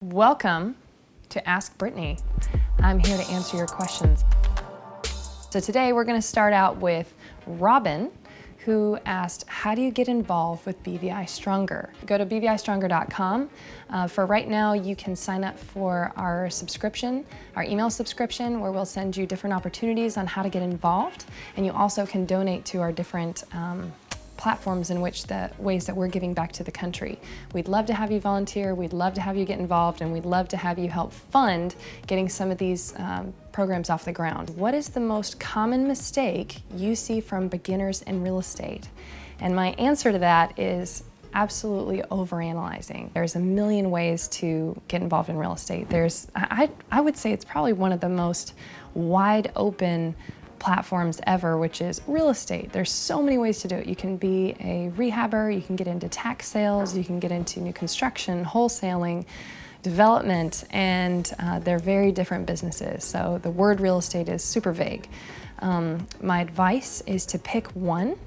Welcome to Ask Britnie. I'm here to answer your questions. So today we're going to start out with Robin, who asked, how do you get involved with BVI Stronger? Go to bvistronger.com. For right now, you can sign up for our subscription, our email subscription, where we'll send you different opportunities on how to get involved. And you also can donate to our different platforms in which the ways that we're giving back to the country. We'd love to have you volunteer, we'd love to have you get involved, and we'd love to have you help fund getting some of these programs off the ground. What is the most common mistake you see from beginners in real estate? And my answer to that is absolutely overanalyzing. There's a million ways to get involved in real estate. I would say it's probably one of the most wide open platforms ever, which is real estate. There's so many ways to do it. You can be a rehabber, you can get into tax sales, you can get into new construction, wholesaling, development, and they're very different businesses. So the word real estate is super vague. My advice is to pick one,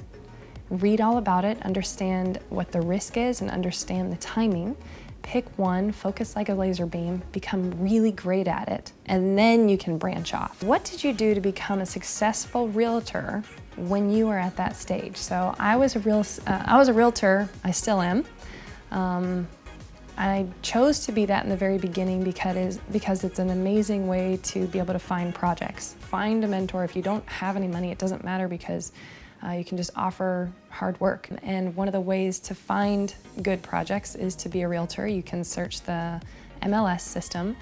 read all about it, understand what the risk is, and understand the timing. Pick one, focus like a laser beam, become really great at it, and then you can branch off. What did you do to become a successful realtor when you were at that stage? So I was a realtor, I still am. I chose to be that in the very beginning because it's an amazing way to be able to find projects. Find a mentor. If you don't have any money, it doesn't matter, because you can just offer hard work. And one of the ways to find good projects is to be a realtor. You can search the MLS system,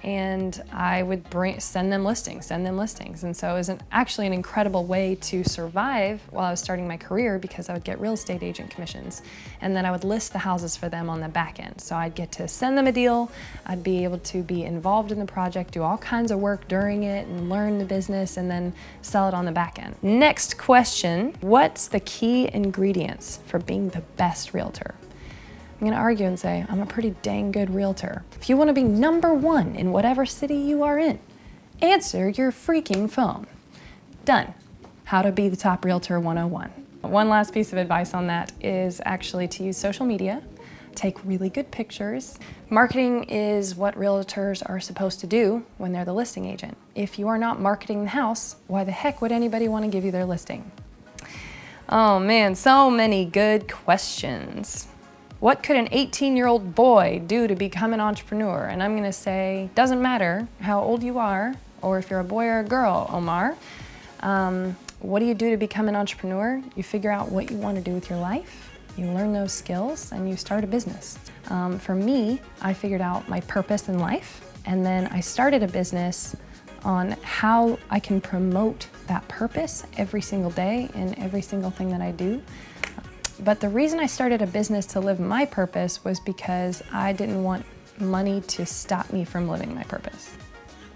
and I would send them listings. And so it was actually an incredible way to survive while I was starting my career, because I would get real estate agent commissions, and then I would list the houses for them on the back end. So I'd get to send them a deal, I'd be able to be involved in the project, do all kinds of work during it, and learn the business, and then sell it on the back end. Next question, what's the key ingredients for being the best realtor? I'm gonna argue and say, I'm a pretty dang good realtor. If you wanna be #1 in whatever city you are in, answer your freaking phone. Done. How to be the top realtor 101. One last piece of advice on that is actually to use social media, take really good pictures. Marketing is what realtors are supposed to do when they're the listing agent. If you are not marketing the house, why the heck would anybody wanna give you their listing? Oh man, so many good questions. What could an 18-year-old boy do to become an entrepreneur? And I'm gonna say, doesn't matter how old you are, or if you're a boy or a girl, Omar. What do you do to become an entrepreneur? You figure out what you wanna do with your life, you learn those skills, and you start a business. For me, I figured out my purpose in life, and then I started a business on how I can promote that purpose every single day in every single thing that I do. But the reason I started a business to live my purpose was because I didn't want money to stop me from living my purpose.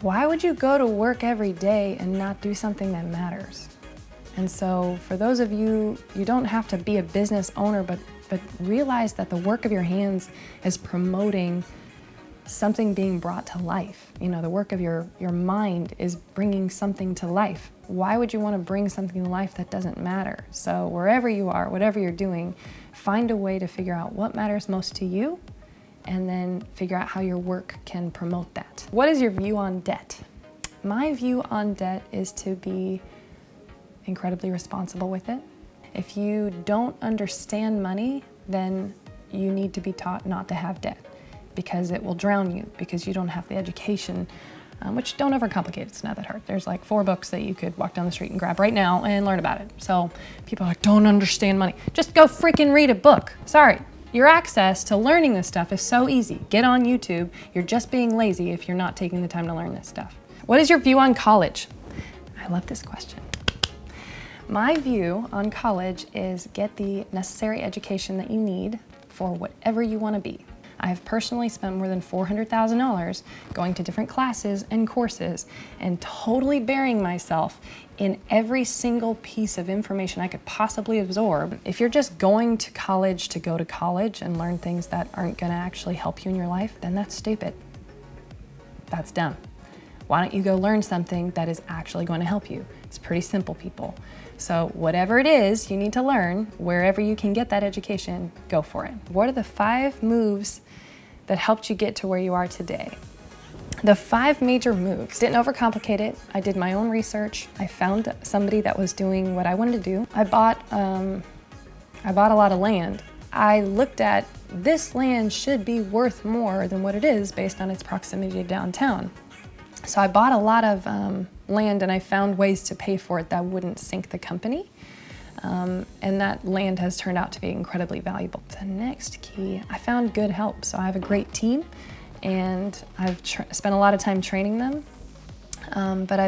Why would you go to work every day and not do something that matters? And so for those of you, you don't have to be a business owner, but realize that the work of your hands is promoting something being brought to life. You know, the work of your mind is bringing something to life. Why would you want to bring something to life that doesn't matter? So wherever you are, whatever you're doing, find a way to figure out what matters most to you, and then figure out how your work can promote that. What is your view on debt? My view on debt is to be incredibly responsible with it. If you don't understand money, then you need to be taught not to have debt, because it will drown you, because you don't have the education, which don't overcomplicate, it's not that hard. There's like 4 books that you could walk down the street and grab right now and learn about it. So people are like, don't understand money. Just go freaking read a book. Sorry, your access to learning this stuff is so easy. Get on YouTube. You're just being lazy if you're not taking the time to learn this stuff. What is your view on college? I love this question. My view on college is get the necessary education that you need for whatever you want to be. I have personally spent more than $400,000 going to different classes and courses and totally burying myself in every single piece of information I could possibly absorb. If you're just going to college to go to college and learn things that aren't gonna actually help you in your life, then that's stupid. That's dumb. Why don't you go learn something that is actually going to help you? It's pretty simple, people. So whatever it is you need to learn, wherever you can get that education, go for it. What are the 5 moves that helped you get to where you are today. The 5 major moves. Didn't overcomplicate it. I did my own research. I found somebody that was doing what I wanted to do. I bought a lot of land. I looked at this land should be worth more than what it is based on its proximity to downtown. So I bought a lot of land, and I found ways to pay for it that wouldn't sink the company. And that land has turned out to be incredibly valuable. The next key, I found good help. So I have a great team, and I've spent a lot of time training them, but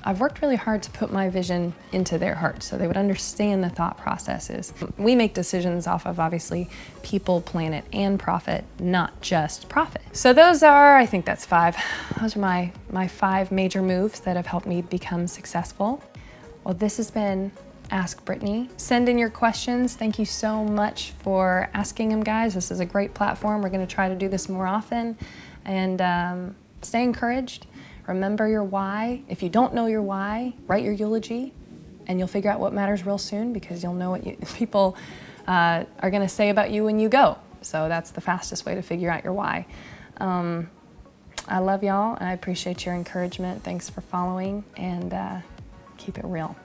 I've worked really hard to put my vision into their heart so they would understand the thought processes. We make decisions off of, obviously, people, planet, and profit, not just profit. So those are, I think that's 5. Those are my 5 major moves that have helped me become successful. Well, this has been Ask Britnie. Send in your questions. Thank you so much for asking them, guys. This is a great platform. We're going to try to do this more often. And stay encouraged. Remember your why. If you don't know your why, write your eulogy, and you'll figure out what matters real soon, because you'll know what people are going to say about you when you go. So that's the fastest way to figure out your why. I love y'all. I appreciate your encouragement. Thanks for following, and keep it real.